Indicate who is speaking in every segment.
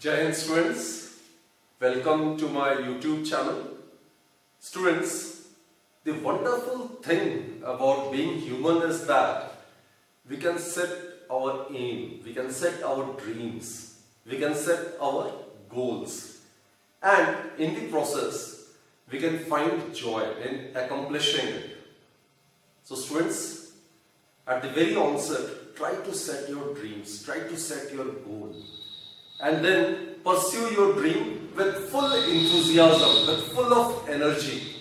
Speaker 1: Jai Hind students, welcome to my YouTube channel. Students, the wonderful thing about being human is that we can set our aim, we can set our dreams, we can set our goals, and in the process we can find joy in accomplishing it. So students, at the very onset, try to set your dreams, try to set your goal, and then pursue your dream with full enthusiasm, with full of energy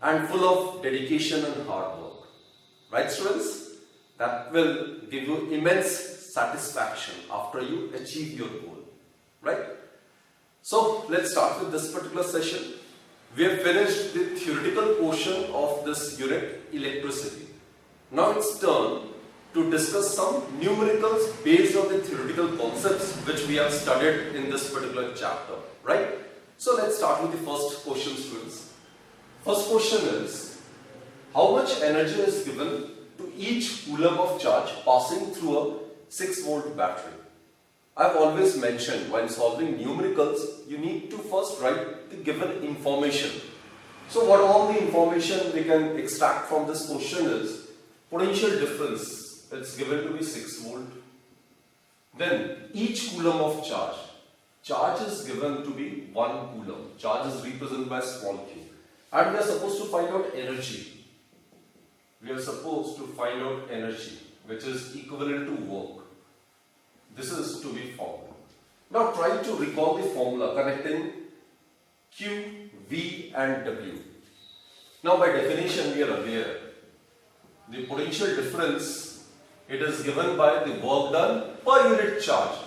Speaker 1: and full of dedication and hard work. Right students? That will give you immense satisfaction after you achieve your goal. Right? So let's start with this particular session. We have finished the theoretical portion of this unit, electricity. Now it's turn to discuss some numericals based on the theoretical concepts which we have studied in this particular chapter, right? So let's start with the first question, students. First question is, how much energy is given to each coulomb of charge passing through a 6-volt battery? I've always mentioned while solving numericals, you need to first write the given information. So what all the information we can extract from this question is potential difference. It's given to be 6 volt. Then each coulomb of charge is given to be 1 coulomb. Charge is represented by small q. And we are supposed to find out energy. We are supposed to find out energy, which is equivalent to work. This is to be found. Now try to recall the formula connecting Q, V and W. Now by definition we are aware the potential difference, it is given by the work done per unit charge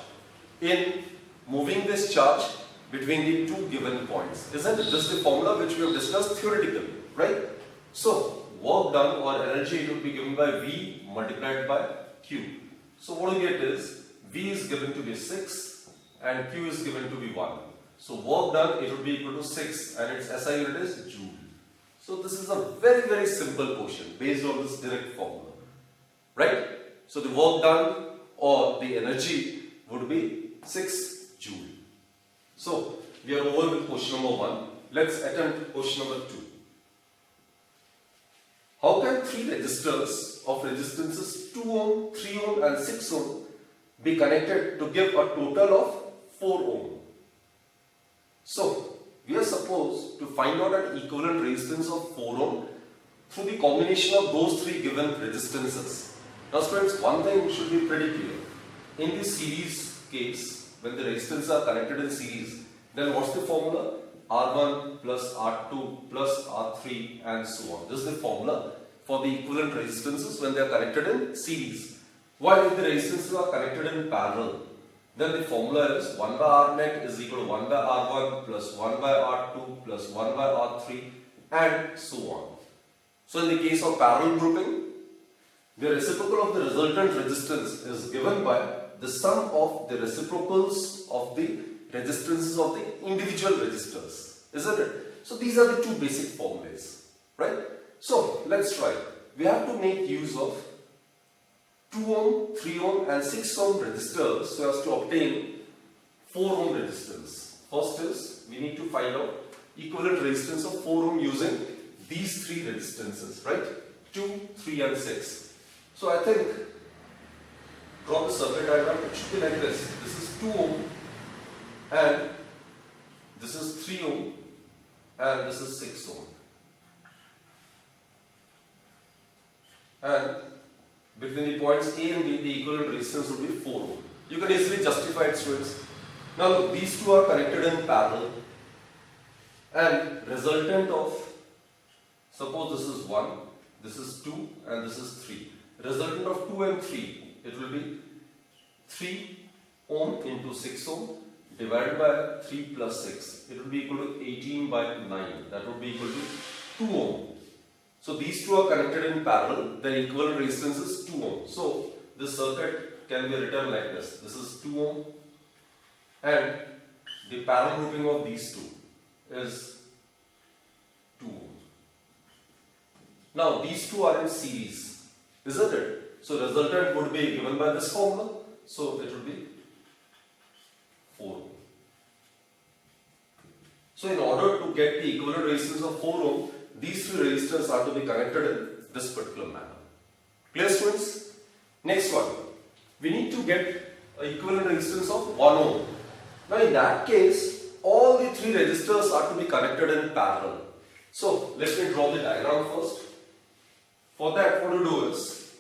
Speaker 1: in moving this charge between the two given points. Isn't this the formula which we have discussed theoretically, right? So work done or energy, it would be given by V multiplied by Q. So what we get is V is given to be 6 and Q is given to be 1. So work done, it would be equal to 6 and its SI unit is joule. So this is a very simple question based on this direct formula, right? So the work done or the energy would be 6 joule. So we are over with question number 1. Let's attempt question number 2. How can 3 resistors of resistances 2 ohm, 3 ohm and 6 ohm be connected to give a total of 4 ohm? So we are supposed to find out an equivalent resistance of 4 ohm through the combination of those 3 given resistances. Now students, one thing should be pretty clear. In the series case, when the resistances are connected in series, then what's the formula? R1 plus R2 plus R3 and so on. This is the formula for the equivalent resistances when they are connected in series. While if the resistances are connected in parallel, then the formula is 1 by R net is equal to 1 by R1 plus 1 by R2 plus 1 by R3 and so on. So in the case of parallel grouping, the reciprocal of the resultant resistance is given by the sum of the reciprocals of the resistances of the individual resistors, isn't it? So these are the 2 basic formulas, right? So let's try. We have to make use of 2 ohm, 3 ohm and 6 ohm resistors so as to obtain 4 ohm resistance. First is we need to find out equivalent resistance of 4 ohm using these 3 resistances, right? 2, 3 and 6. So I think, draw the circuit diagram, it should be like this. This is 2 ohm and this is 3 ohm and this is 6 ohm. And between the points A and B, the equivalent resistance would be 4 ohm. You can easily justify it, students. Now look, these 2 are connected in parallel and resultant of, suppose this is 1, this is 2 and this is 3. Resultant of 2 and 3, it will be 3 ohm into 6 ohm divided by 3 plus 6. It will be equal to 18 by 9. That would be equal to 2 ohm. So these 2 are connected in parallel. Their equivalent resistance is 2 ohm. So this circuit can be written like this. This is 2 ohm and the parallel grouping of these 2 is 2 ohm. Now these 2 are in series, isn't it? So resultant would be given by this formula. So it would be 4 ohm. So in order to get the equivalent resistance of 4 ohm, these three resistors are to be connected in this particular manner. Clear, students? Next one, we need to get an equivalent resistance of 1 ohm. Now in that case, all the three resistors are to be connected in parallel. So let me draw the diagram first. For that, what we'll do is,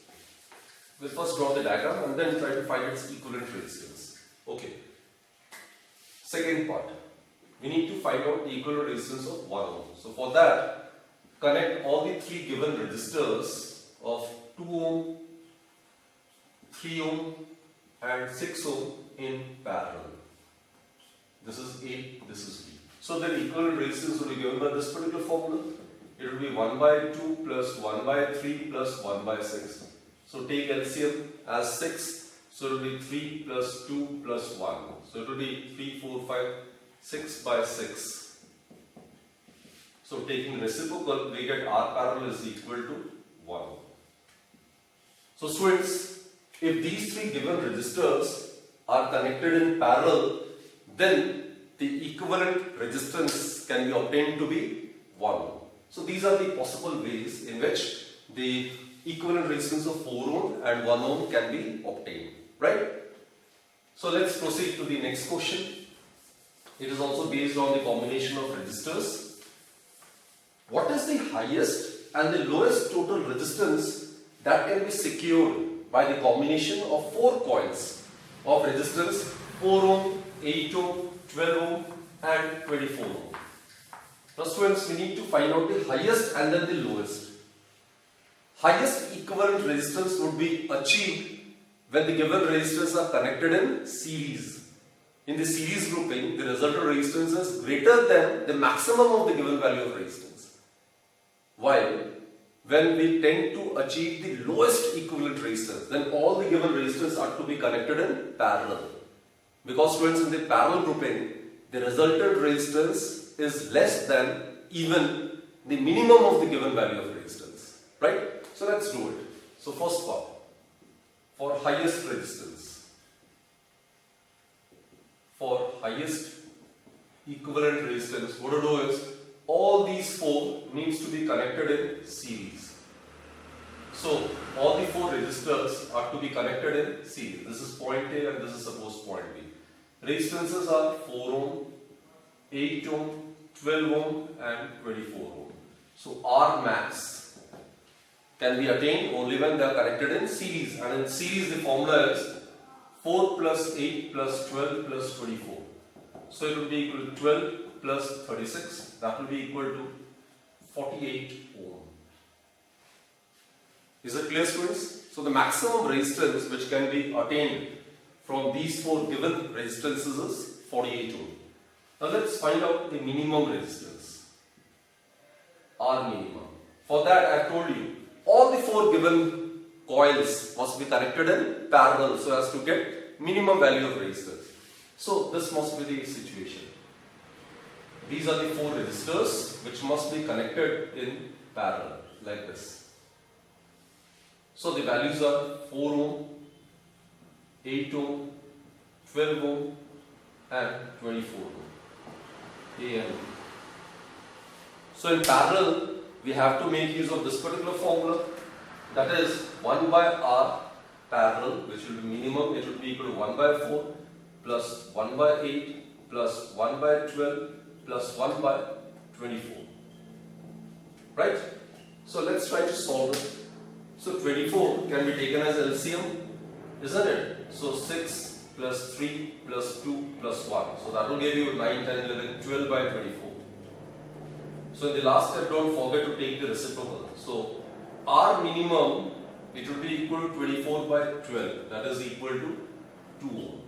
Speaker 1: we'll first draw the diagram and then try to find its equivalent resistance. Okay. Second part, we need to find out the equivalent resistance of 1 ohm. So for that, connect all the three given resistors of 2 ohm, 3 ohm and 6 ohm in parallel. This is A, this is B. So the equivalent resistance will be given by this particular formula. It will be 1 by 2 plus 1 by 3 plus 1 by 6. So take LCM as 6. So it will be 3 plus 2 plus 1. So it will be 3, 4, 5, 6 by 6. So taking reciprocal, we get R parallel is equal to 1. So students, if these three given resistors are connected in parallel, then the equivalent resistance can be obtained to be 1. So these are the possible ways in which the equivalent resistance of 4 ohm and 1 ohm can be obtained, right? So let's proceed to the next question. It is also based on the combination of resistors. What is the highest and the lowest total resistance that can be secured by the combination of 4 coils of resistance 4 ohm, 8 ohm, 12 ohm and 24 ohm? Now students, we need to find out the highest and then the lowest. Highest equivalent resistance would be achieved when the given resistors are connected in series. In the series grouping, the resultant resistance is greater than the maximum of the given value of resistance. While when we tend to achieve the lowest equivalent resistance, then all the given resistors are to be connected in parallel. Because students, in the parallel grouping, the resultant resistance is less than even the minimum of the given value of resistance. Right? So let's do it. So first part, for highest resistance, for highest equivalent resistance, what to do is, all these 4 needs to be connected in series. So all the 4 resistors are to be connected in series. This is point A and this is supposed point B. Resistances are 4 ohm, 8 ohm, 12 ohm and 24 ohm. So R max can be attained only when they are connected in series, and in series the formula is 4 plus 8 plus 12 plus 24. So it will be equal to 12 plus 36, that will be equal to 48 ohm. Is it clear, students? So the maximum resistance which can be attained from these 4 given resistances is 48 ohm. Now let's find out the minimum resistance, R minimum. For that I have told you, all the 4 given coils must be connected in parallel so as to get minimum value of resistance. So this must be the situation. These are the 4 resistors which must be connected in parallel like this. So the values are 4 ohm, 8 ohm, 12 ohm and 24 ohm. A and B. So in parallel, we have to make use of this particular formula, that is 1 by R parallel, which will be minimum, it will be equal to 1 by 4 plus 1 by 8 plus 1 by 12 plus 1 by 24. Right? So let's try to solve it. So 24 can be taken as LCM, isn't it? So 6 plus 3 plus 2 plus 1. So that will give you 9, 10, 11, 12 by 24. So in the last step, don't forget to take the reciprocal. So R minimum, it will be equal to 24 by 12. That is equal to 2 ohm.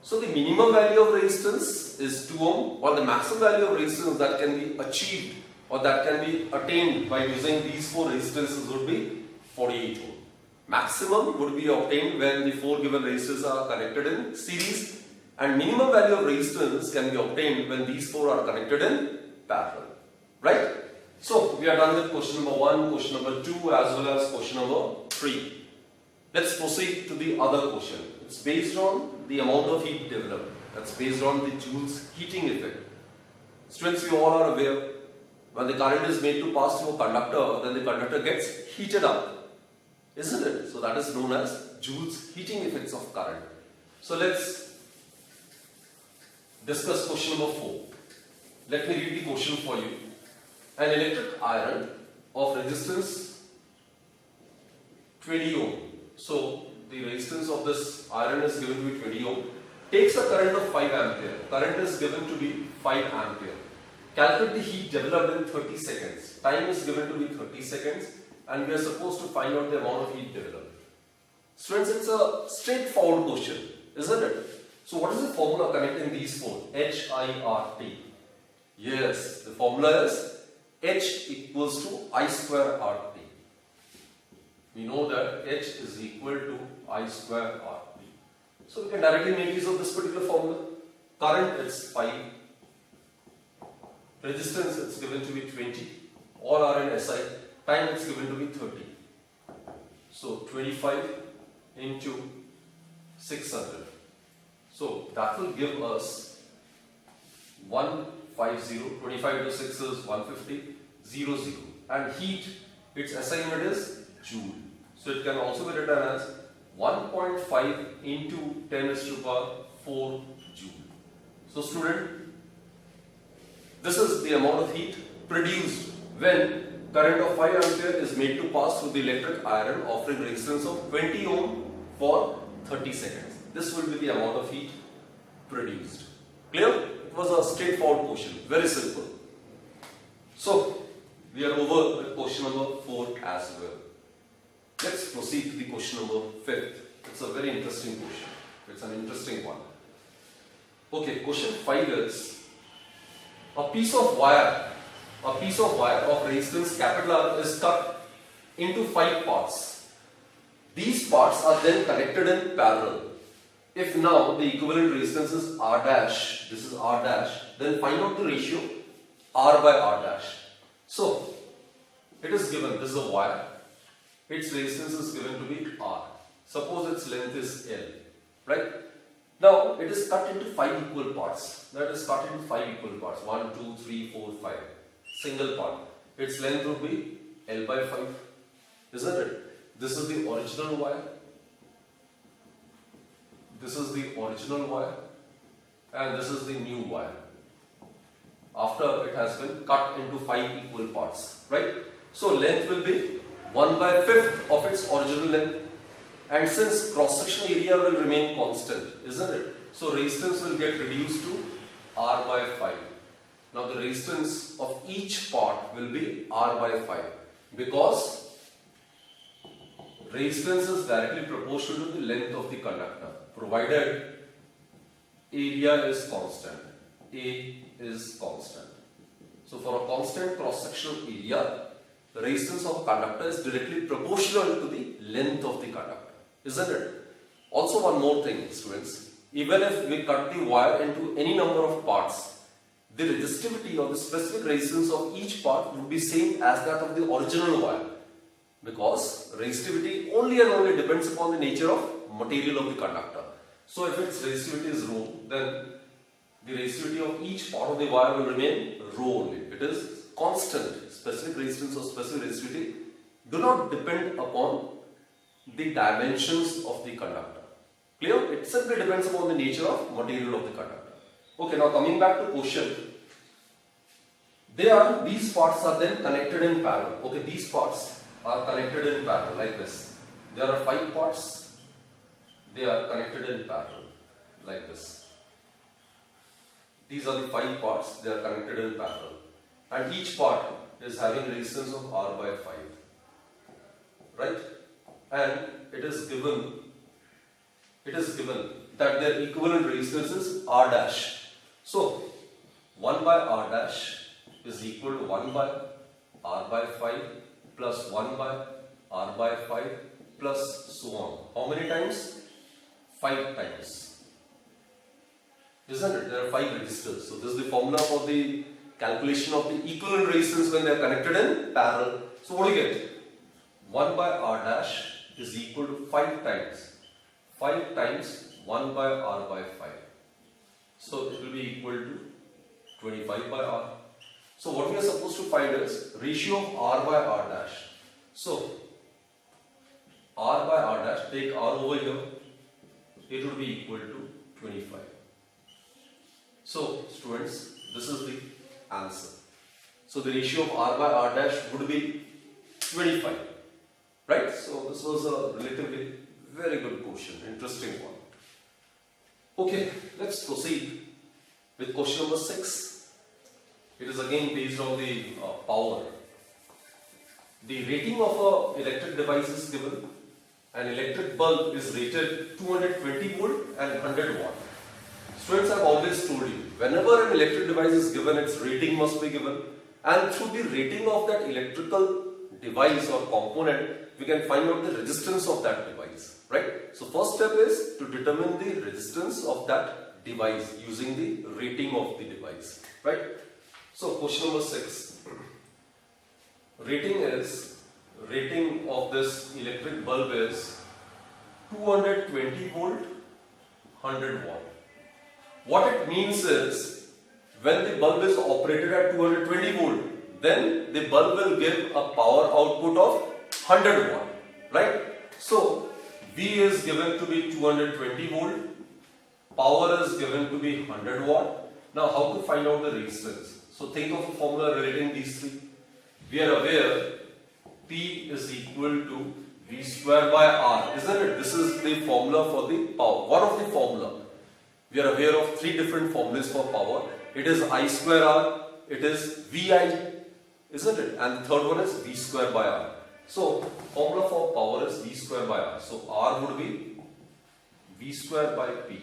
Speaker 1: So the minimum value of resistance is 2 ohm, while the maximum value of resistance that can be achieved or that can be attained by using these 4 resistances would be 48 ohm. Maximum would be obtained when the 4 given resistors are connected in series, and minimum value of resistance can be obtained when these 4 are connected in parallel. Right? So we are done with question number 1, question number 2 as well as question number 3. Let's proceed to the other question. It's based on the amount of heat developed. That's based on the Joule's heating effect. Students, you all are aware, when the current is made to pass through a conductor, then the conductor gets heated up, isn't it? So that is known as Joule's heating effects of current. So let's discuss question number 4. Let me read the question for you. An electric iron of resistance 20 ohm. So the resistance of this iron is given to be 20 ohm. Takes a current of 5 ampere. Current is given to be 5 ampere. Calculate the heat developed in 30 seconds. Time is given to be 30 seconds and we are supposed to find out the amount of heat developed. Students, it's a straightforward question, isn't it? So what is the formula connecting these four? HIRT. Yes, the formula is H equals to I square RT. We know that H is equal to I square RT. So we can directly make use of this particular formula. Current is 5. Resistance it's given to be 20. All are in SI. Time it's given to be 30. So 25 into 600. So that will give us 150. 25 to 6 is 150. 0, 0. And heat, its SI unit is Joule. So it can also be written as 1.5 into 10 raised to the power 4 Joule. So student, this is the amount of heat produced when current of 5 ampere is made to pass through the electric iron offering resistance of 20 ohm for 30 seconds. This will be the amount of heat produced. Clear? It was a straightforward question. Very simple. So, we are over with question number 4 as well. Let's proceed to the question number 5th. It's a very interesting question. It's an interesting one. Okay, question 5 is a piece of wire of resistance capital R is cut into 5 parts. These parts are then connected in parallel. If now the equivalent resistance is R dash, this is R dash, then find out the ratio R by R dash. So, it is given, this is a wire, its resistance is given to be R. Suppose its length is L, right? Now, it is cut into 5 equal parts. That is cut into 5 equal parts. 1, 2, 3, 4, 5. Single part. Its length would be L by 5. Isn't it? This is the original wire. This is the original wire. And this is the new wire. After it has been cut into 5 equal parts. Right? So, length will be 1 by 5th of its original length. And since cross-section area will remain constant, isn't it? So resistance will get reduced to R by 5. Now the resistance of each part will be R by 5 because resistance is directly proportional to the length of the conductor provided area is constant. A is constant. So for a constant cross-sectional area, the resistance of conductor is directly proportional to the length of the conductor. Isn't it? Also one more thing, students. Even if we cut the wire into any number of parts, the resistivity or the specific resistance of each part would be same as that of the original wire. Because resistivity only and only depends upon the nature of material of the conductor. So if its resistivity is rho, then the resistivity of each part of the wire will remain rho only. It is constant. Specific resistance or specific resistivity do not depend upon the dimensions of the conductor. Clear? It simply depends upon the nature of material of the conductor. Okay, now coming back to question. These parts are then connected in parallel. Okay, these parts are connected in parallel like this. There are 5 parts. They are connected in parallel like this. These are the 5 parts. They are connected in parallel. And each part is having resistance of R by 5. Right? And it is given that their equivalent resistance is R dash. So 1 by R dash is equal to 1 by R by 5 plus 1 by R by 5 plus so on. How many times? 5 times. Isn't it? There are 5 resistors. So this is the formula for the calculation of the equivalent resistance when they are connected in parallel. So what do you get? 1 by R dash is equal to 5 times. 5 times 1 by R by 5. So it will be equal to 25 by R. So what we are supposed to find is ratio of R by R dash. So R by R dash, take R over here, it would be equal to 25. So students, this is the answer. So the ratio of R by R dash would be 25. Right? So this was a relatively very good question, interesting one. Okay, let's proceed with question number 6. It is again based on the power. The rating of an electric device is given. An electric bulb is rated 220 volt and 100 watt. Students, I have always told you, whenever an electric device is given, its rating must be given. And through the rating of that electrical device or component, we can find out the resistance of that device. Right? So first step is to determine the resistance of that device using the rating of the device. Right? So question number 6. Rating of this electric bulb is 220 volt, 100 watt. What it means is, when the bulb is operated at 220 volt, then the bulb will give a power output of 100 watt. Right? So V is given to be 220 volt, power is given to be 100 watt. Now how to find out the resistance? So think of a formula relating these three. We are aware P is equal to V square by R, isn't it? This is the formula for the power. One of the formula. We are aware of three different formulas for power. It is I square R, it is VI, isn't it? And the third one is V square by R. So formula for power is V square by R. So R would be V square by P.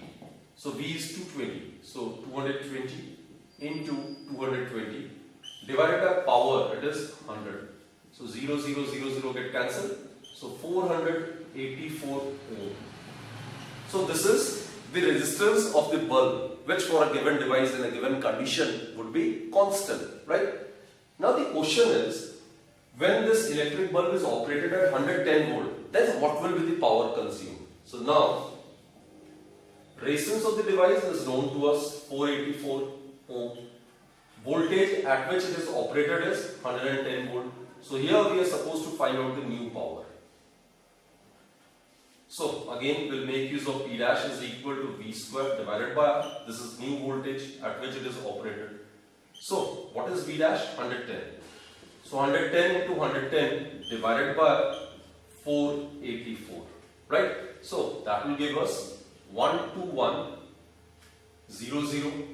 Speaker 1: So V is 220. So 220 into 220 divided by power, it is 100. So 0, 0, 0, 0 get cancelled. So 484 ohm. So this is the resistance of the bulb, which for a given device in a given condition would be constant, right? Now the question is, when this electric bulb is operated at 110 volt, then what will be the power consumed? So now, resistance of the device is known to us, 484 ohm. Voltage at which it is operated is 110 volt. So here we are supposed to find out the new power. So again we'll make use of P dash is equal to V square divided by R. This is new voltage at which it is operated. So what is V dash? 110. So 110 into 110 divided by 484. Right? So that will give us 12100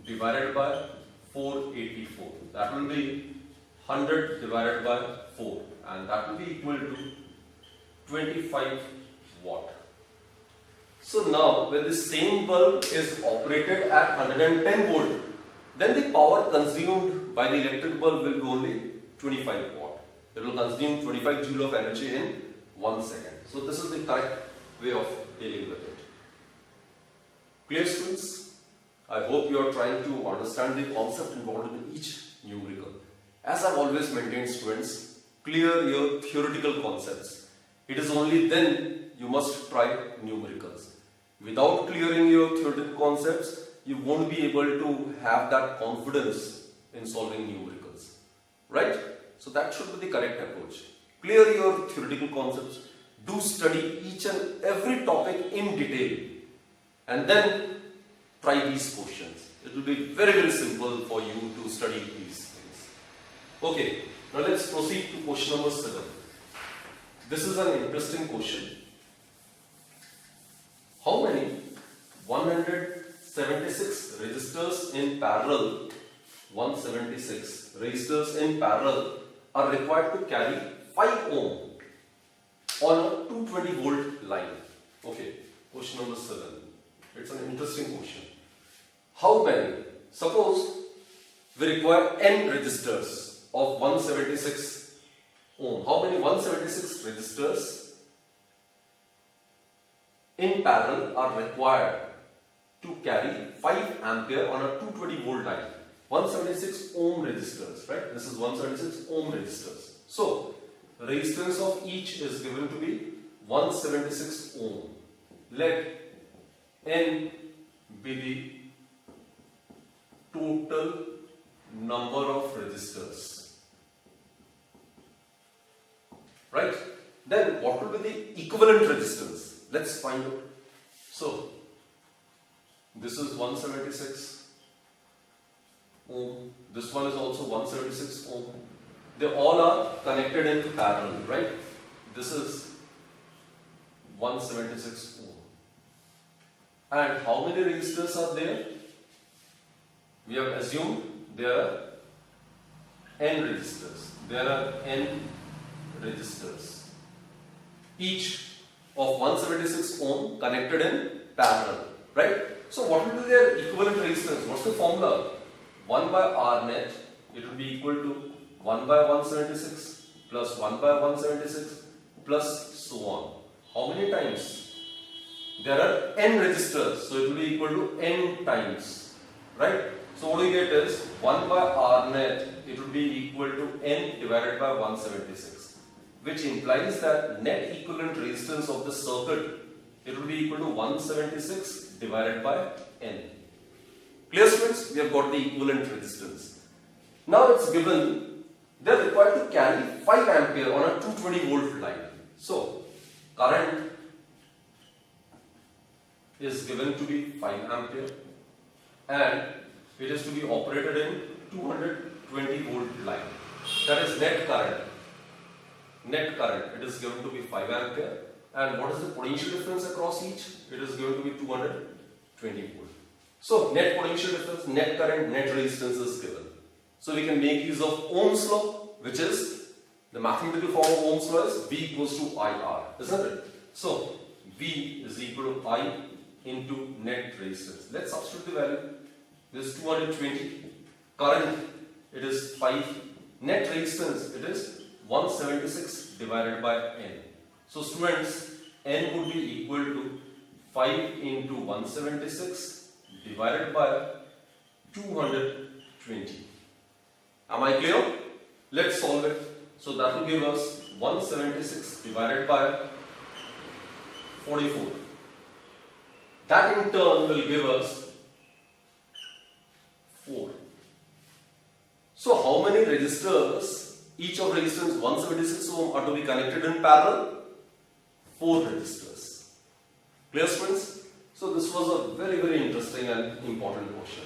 Speaker 1: divided by 484. That will be 100 divided by 4, and that will be equal to 25 watt. So now when the same bulb is operated at 110 volt, then the power consumed by the electric bulb will be only 25 watt. It will consume 25 joule of energy in 1 second. So this is the correct way of dealing with it. Clear, students? I hope you are trying to understand the concept involved in each numerical. As I have always maintained, students, clear your theoretical concepts. It is only then you must try numericals. Without clearing your theoretical concepts, you won't be able to have that confidence in solving numericals. Right? So that should be the correct approach. Clear your theoretical concepts. Do study each and every topic in detail. And then try these questions. It will be very, very simple for you to study these things. Okay, now let's proceed to question number 7. This is an interesting question. How many 176 resistors in parallel, 176 resistors in parallel are required to carry 5 ohm on a 220 volt line? Okay, question number 7. It's an interesting question. How many? Suppose we require n resistors of 176 ohm. How many 176 resistors in parallel are required to carry 5 ampere on a 220 volt line? 176 ohm resistors, right? This is 176 ohm resistors. So, resistance of each is given to be 176 ohm. Let n be the total number of resistors. Right? Then what will be the equivalent resistance? Let's find out. So, this is 176 ohm. This one is also 176 ohm. They all are connected in parallel, right? This is 176 ohm. And how many resistors are there? We have assumed there are n resistors. There are n resistors. Each of 176 ohm connected in parallel, right? So what will be their equivalent resistance? What's the formula? 1 by R net, it will be equal to 1 by 176 plus 1 by 176 plus so on. How many times? There are n resistors, so it will be equal to n times, right? So what we get is 1 by R net, it will be equal to n divided by 176, which implies that net equivalent resistance of the circuit, it will be equal to 176 divided by n. Clear, students? We have got the equivalent resistance. Now it's given they are required to carry 5 ampere on a 220 volt line. So current is given to be 5 ampere and it is to be operated in 220 volt line. That is net current. Net current, it is given to be 5 ampere. And what is the potential difference across each? It is given to be 220 volt. So net potential difference, net current, net resistance is given. So we can make use of Ohm's law, which is the mathematical form of Ohm's law is V equals to IR, isn't it? So V is equal to I into net resistance. Let's substitute the value. This is 220. Current, it is 5. Net resistance, it is 176 divided by N. So students, N would be equal to 5 into 176 divided by 220. Am I clear? Let's solve it. So that will give us 176 divided by 44. That in turn will give us 4. So how many resistors, each of resistance 176 ohm, are to be connected in parallel? 4 resistors. Clear, friends? So this was a very, very interesting and important question.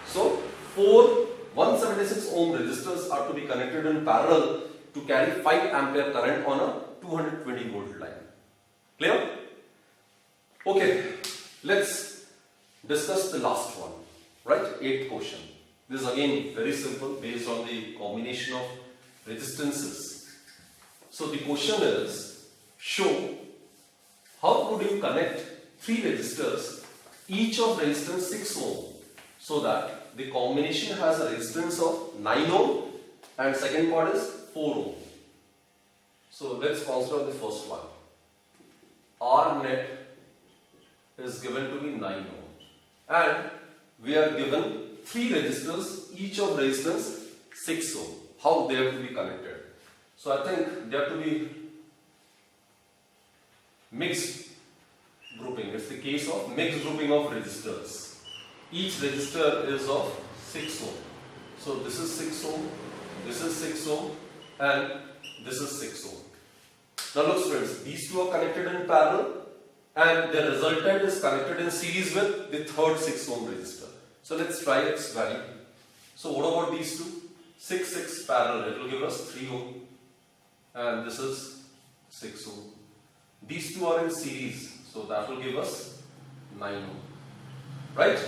Speaker 1: So 4 176 ohm resistors are to be connected in parallel to carry 5 ampere current on a 220 volt line. Clear? Okay, let's discuss the last one, right? 8th question. This is again very simple based on the combination of resistances. So the question is, show how could you connect 3 resistors, each of resistance 6 ohm, so that the combination has a resistance of 9 ohm and second part is 4 ohm. So let's consider the first one. R net is given to be 9 ohm and we are given 3 resistors, each of resistance 6 ohm. How they have to be connected? So I think they have to be mixed grouping. It's the case of mixed grouping of resistors. Each resistor is of 6 ohm. So this is 6 ohm, this is 6 ohm and this is 6 ohm. Now look friends, these two are connected in parallel and the resultant is connected in series with the third 6 ohm resistor. So let's try its value. So what about these two? 6, 6 parallel, it will give us 3 ohm and this is 6 ohm. These two are in series, so that will give us 9 ohm. Right?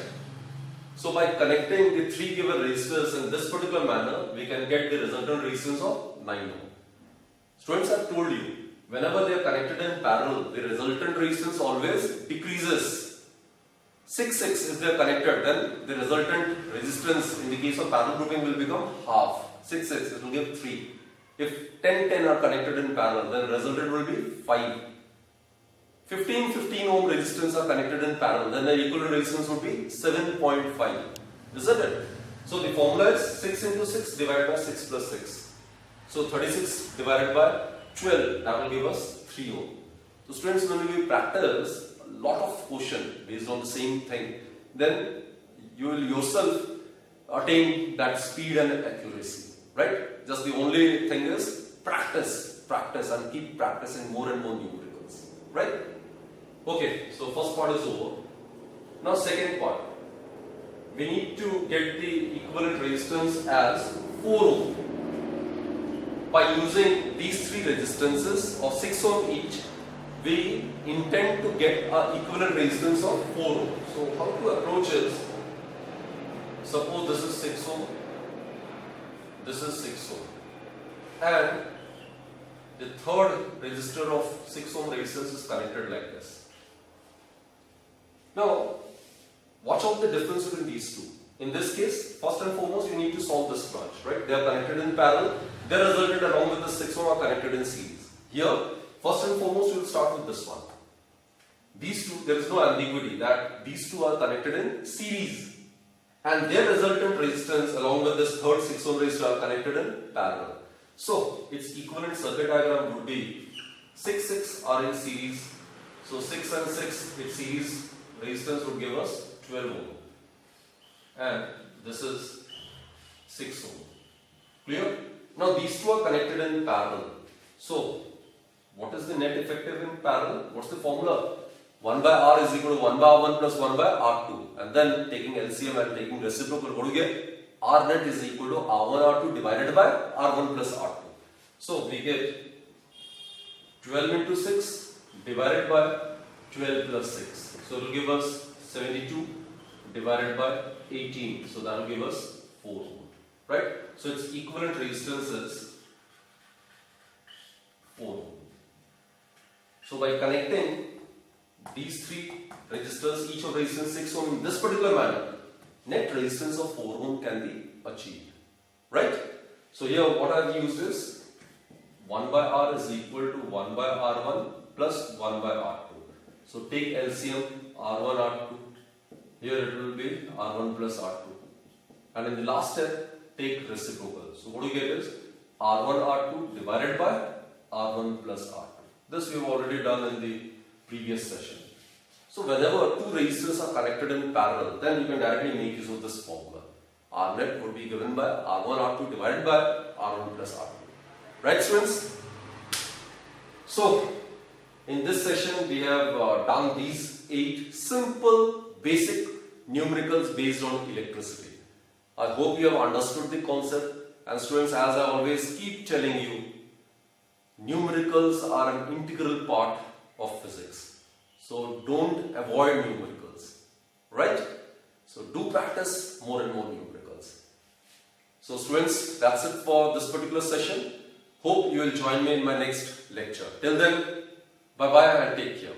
Speaker 1: So by connecting the 3 given resistors in this particular manner, we can get the resultant resistance of 9 ohm. Students, I have told you, whenever they are connected in parallel, the resultant resistance always decreases. 6, 6 if they are connected, then the resultant resistance in the case of parallel grouping will become half. 6, 6, it will give 3. If 10, 10 are connected in parallel, then resultant will be 5. 15, 15 ohm resistance are connected in parallel, then the equivalent resistance would be 7.5. Isn't it? So the formula is 6 into 6 divided by 6 plus 6. So 36 divided by 12, that will give us 3 ohm. So students, when we practice a lot of question based on the same thing, then you will yourself attain that speed and accuracy, right? Just the only thing is practice, practice, and keep practicing more and more numericals, right? Okay, so first part is over. Now second part, we need to get the equivalent resistance as 4 ohm. By using these three resistances of 6 ohm each, we intend to get an equivalent resistance of 4 ohm. So how to approach is, suppose this is 6 ohm, this is 6 ohm, and the third resistor of 6 ohm resistance is connected like this. Now, watch out the difference between these two. In this case, first and foremost, you need to solve this branch, right? They are connected in parallel. They are resulted along with the 6 ohm are connected in series. Here, first and foremost, we will start with this one. These two, there is no ambiguity that these two are connected in series, and their resultant resistance along with this third 6 ohm resistor are connected in parallel. So, its equivalent circuit diagram would be 6, 6 are in series. So, 6 and 6, its series resistance would give us 12 ohm, and this is 6 ohm. Clear? Now these two are connected in parallel. So what is the net effective in parallel? What's the formula? 1 by R is equal to 1 by R1 plus 1 by R2, and then taking LCM and taking reciprocal, what do you get? R net is equal to R1 R2 divided by R1 plus R2. So we get 12 into 6 divided by 12 plus 6. So it will give us 72 divided by 18. So that will give us 4 ohm, right? So its equivalent resistance is 4 ohm. So by connecting these three resistors, each of resistance 6 ohm in this particular manner, net resistance of 4 ohm can be achieved, right? So here what I have used is 1 by R is equal to 1 by R1 plus 1 by R2. So take LCM R1 R2. Here it will be R1 plus R2. And in the last step, take reciprocal. So what you get is R1 R2 divided by R1 plus R2. This we have already done in the previous session. So whenever two resistors are connected in parallel, then you can directly make use of this formula. R net would be given by R1 R2 divided by R1 plus R2. Right, students? So in this session we have done these 8 simple basic numericals based on electricity. I hope you have understood the concept, and students, as I always keep telling you, numericals are an integral part of physics. So don't avoid numericals, right? So do practice more and more numericals. So students, that's it for this particular session. Hope you will join me in my next lecture. Till then, bye bye and take care.